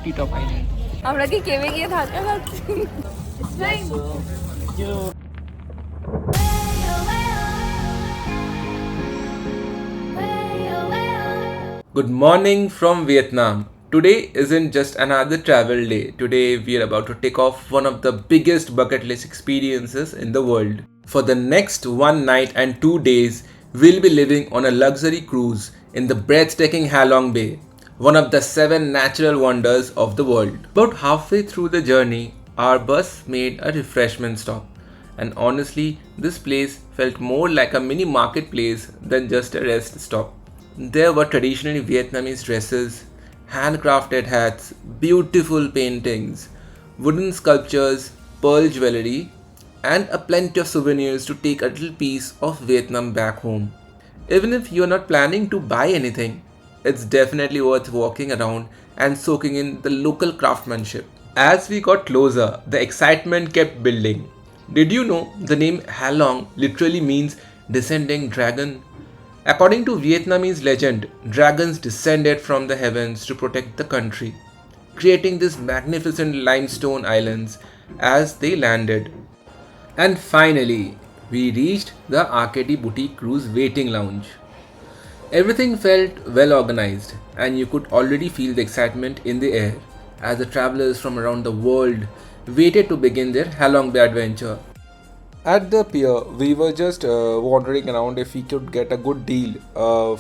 T-top Island. আমরা কি কেমে গিয়ে ধাক্কা খাচ্ছি? It's fine. Good morning from Vietnam. Today isn't just another travel day. Today we are about to take off one of the biggest bucket list experiences in the world. For the next 1 night and 2 days, we'll be living on a luxury cruise in the breathtaking Halong Bay, one of the 7 natural wonders of the world. About halfway through the journey, our bus made a refreshment stop. And honestly, this place felt more like a mini marketplace than just a rest stop. There were traditionally Vietnamese dresses, handcrafted hats, beautiful paintings, wooden sculptures, pearl jewelry, and a plenty of souvenirs to take a little piece of Vietnam back home. Even if you are not planning to buy anything, it's definitely worth walking around and soaking in the local craftsmanship. As we got closer, the excitement kept building. Did you know the name Halong literally means descending dragon? According to Vietnamese legend, dragons descended from the heavens to protect the country, creating these magnificent limestone islands as they landed. And finally, we reached the Arcady Boutique Cruise waiting lounge. Everything felt well organized, and you could already feel the excitement in the air as the travelers from around the world waited to begin their Halong Bay adventure. At the pier, we were just wandering around if we could get a good deal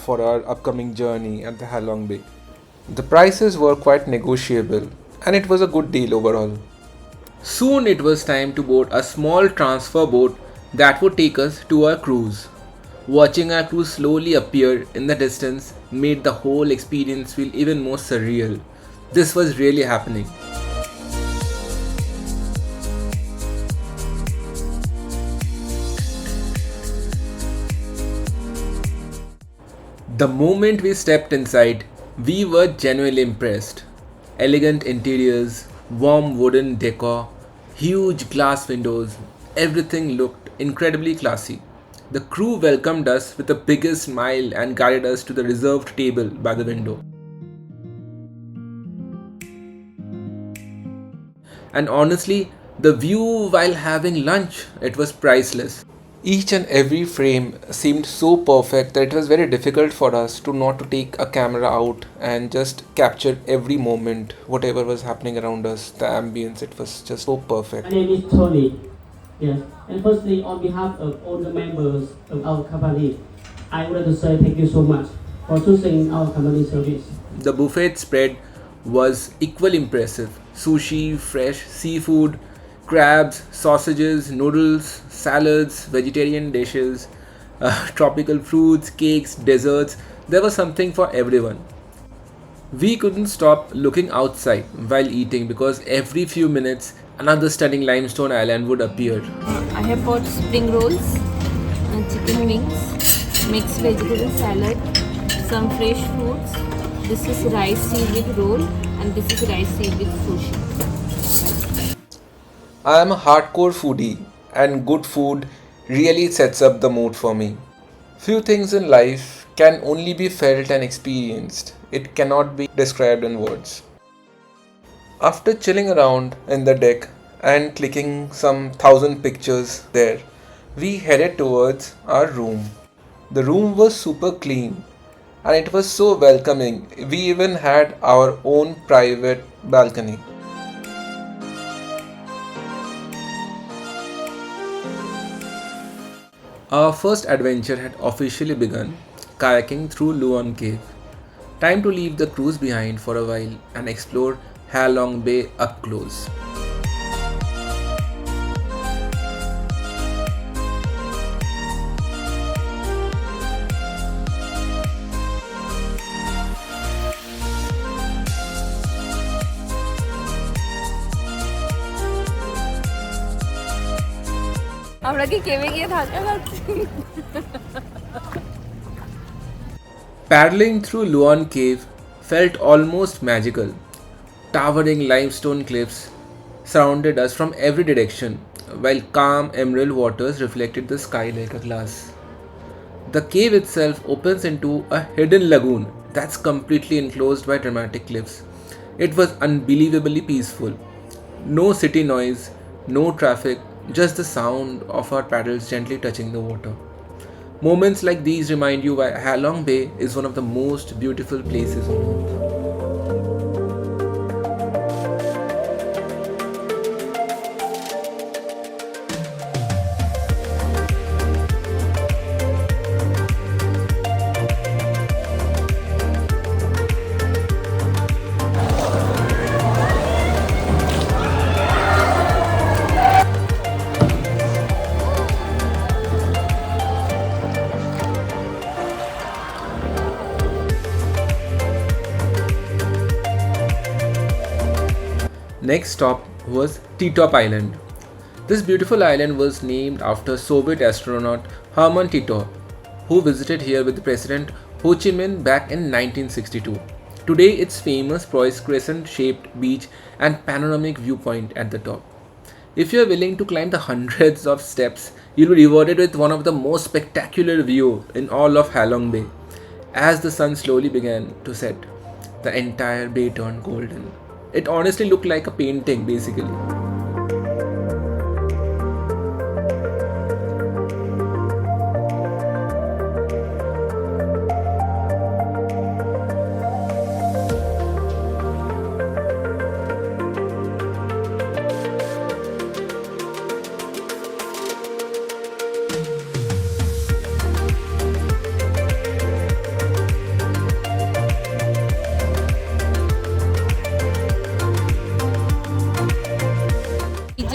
for our upcoming journey at the Halong Bay. The prices were quite negotiable, and it was a good deal overall. Soon it was time to board a small transfer boat that would take us to our cruise. Watching our crew slowly appear in the distance made the whole experience feel even more surreal. This was really happening. The moment we stepped inside, we were genuinely impressed. Elegant interiors, warm wooden decor, huge glass windows, everything looked incredibly classy. The crew welcomed us with the biggest smile and guided us to the reserved table by the window. And honestly, the view while having lunch, it was priceless. Each and every frame seemed so perfect that it was very difficult for us to not to take a camera out and just capture every moment, whatever was happening around us, the ambience, it was just so perfect. My name is Tony. Yes. And firstly, on behalf of all the members of our company, I would like to say thank you so much for choosing our company service. The buffet spread was equally impressive. Sushi, fresh seafood, crabs, sausages, noodles, salads, vegetarian dishes, tropical fruits, cakes, desserts. There was something for everyone. We couldn't stop looking outside while eating because every few minutes another stunning limestone island would appear. I have bought spring rolls, chicken wings, mixed vegetable salad, some fresh fruits. This is rice seaweed roll and this is rice seaweed sushi. I am a hardcore foodie and good food really sets up the mood for me. Few things in life can only be felt and experienced. It cannot be described in words. After chilling around in the deck and clicking some 1,000 pictures there, we headed towards our room. The room was super clean and it was so welcoming. We even had our own private balcony. Our first adventure had officially begun, kayaking through Luon Cave. Time to leave the cruise behind for a while and explore Halong Bay up close. আমরা কি কেমে গিয়ে ধাক্কা খাচ্ছি? Paddling through Luon Cave felt almost magical. Towering limestone cliffs surrounded us from every direction, while calm emerald waters reflected the sky like a glass. The cave itself opens into a hidden lagoon that's completely enclosed by dramatic cliffs. It was unbelievably peaceful. No city noise, no traffic, just the sound of our paddles gently touching the water. Moments like these remind you why Halong Bay is one of the most beautiful places on earth. Next stop was T-Top Island. This beautiful island was named after Soviet astronaut Hermann Titov, who visited here with President Ho Chi Minh back in 1962. Today, it's famous for its crescent-shaped beach and panoramic viewpoint at the top. If you are willing to climb the hundreds of steps, you'll be rewarded with one of the most spectacular view in all of Halong Bay. As the sun slowly began to set, the entire bay turned golden. It honestly looked like a painting basically.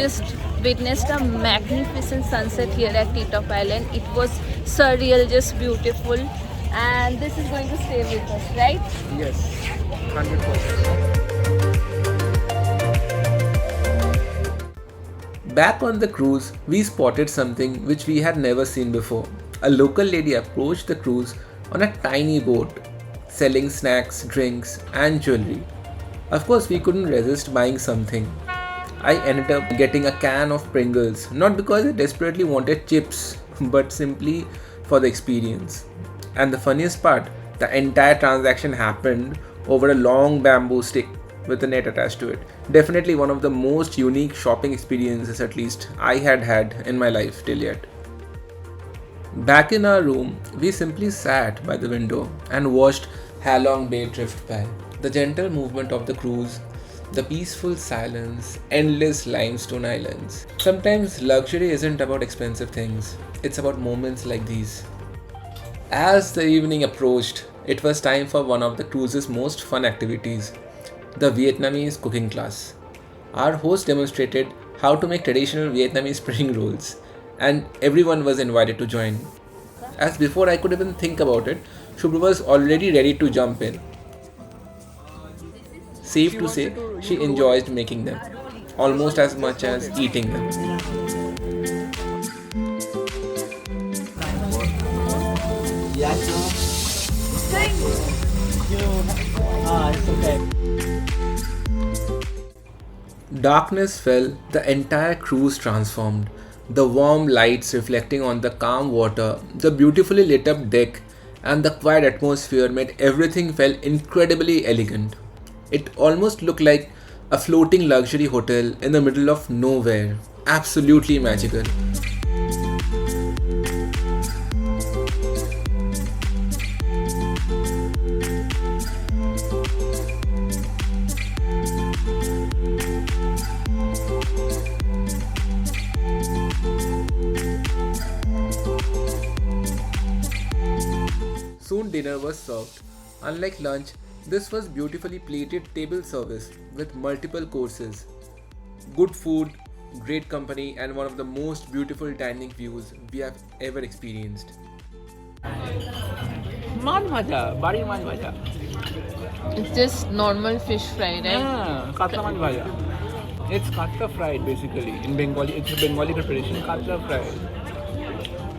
Just witnessed a magnificent sunset here at T-Top Island. It was surreal, just beautiful, and this is going to stay with us, right? Yes, 100%. Back on the cruise, we spotted something which we had never seen before. A local lady approached the cruise on a tiny boat, selling snacks, drinks, and jewelry. Of course, we couldn't resist buying something. I ended up getting a can of Pringles, not because I desperately wanted chips, but simply for the experience. And the funniest part, the entire transaction happened over a long bamboo stick with a net attached to it. Definitely one of the most unique shopping experiences, at least I had in my life till yet. Back in our room, we simply sat by the window and watched Halong Bay drift by. The gentle movement of the cruise, the peaceful silence, endless limestone islands. Sometimes luxury isn't about expensive things, it's about moments like these. As the evening approached, it was time for one of the cruise's most fun activities, the Vietnamese cooking class. Our host demonstrated how to make traditional Vietnamese spring rolls, and everyone was invited to join. As before I could even think about it, Shubhra was already ready to jump in. Safe to say, she enjoyed making them, almost as much as eating them. It's okay. Darkness fell, the entire cruise transformed. The warm lights reflecting on the calm water, the beautifully lit up deck, and the quiet atmosphere made everything feel incredibly elegant. It almost looked like a floating luxury hotel in the middle of nowhere. Absolutely magical. Soon dinner was served. Unlike lunch, this was beautifully plated table service with multiple courses. Good food, great company, and one of the most beautiful dining views we have ever experienced. মান ভাজা বাড়ির মাছ ভাজা It's just normal fish fry, right? হ্যাঁ কাতলা মাছ ভাজা it's katla fried basically in Bengali. It's a Bengali preparation, katla fried,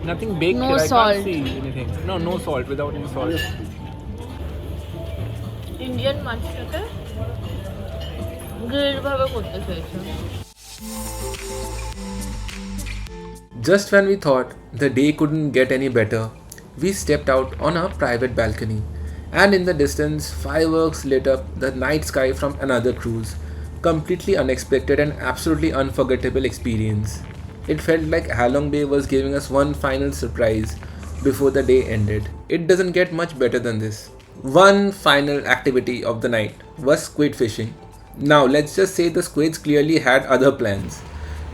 nothing baked No here. I salt. can't see anything. No salt, without any salt. Indian মাছটাকে grill ভাবে করতে চাইছে। Just when we thought the day couldn't get any better, we stepped out on our private balcony. And in the distance, fireworks lit up the night sky from another cruise. Completely unexpected and absolutely unforgettable experience. It felt like Halong Bay was giving us one final surprise before the day ended. It doesn't get much better than this. One final activity of the night was squid fishing. Now let's just say the squids clearly had other plans.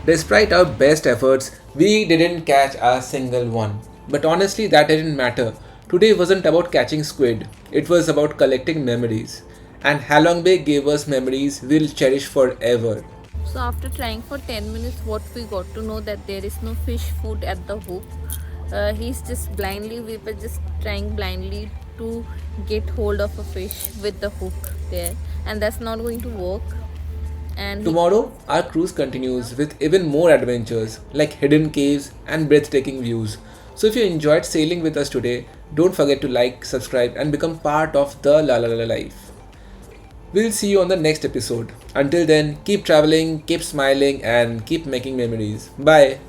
Despite our best efforts, we didn't catch a single one. But honestly, that didn't matter. Today wasn't about catching squid, it was about collecting memories. And Halong Bay gave us memories we'll cherish forever. So after trying for 10 minutes, what we got to know that there is no fish food at the hook. We were just trying blindly to get hold of a fish with the hook there, and that's not going to work. And Tomorrow, our cruise continues with even more adventures like hidden caves and breathtaking views. So, if you enjoyed sailing with us today, don't forget to like, subscribe, and become part of the La La La life. We'll see you on the next episode. Until then, keep traveling, keep smiling, and keep making memories. Bye.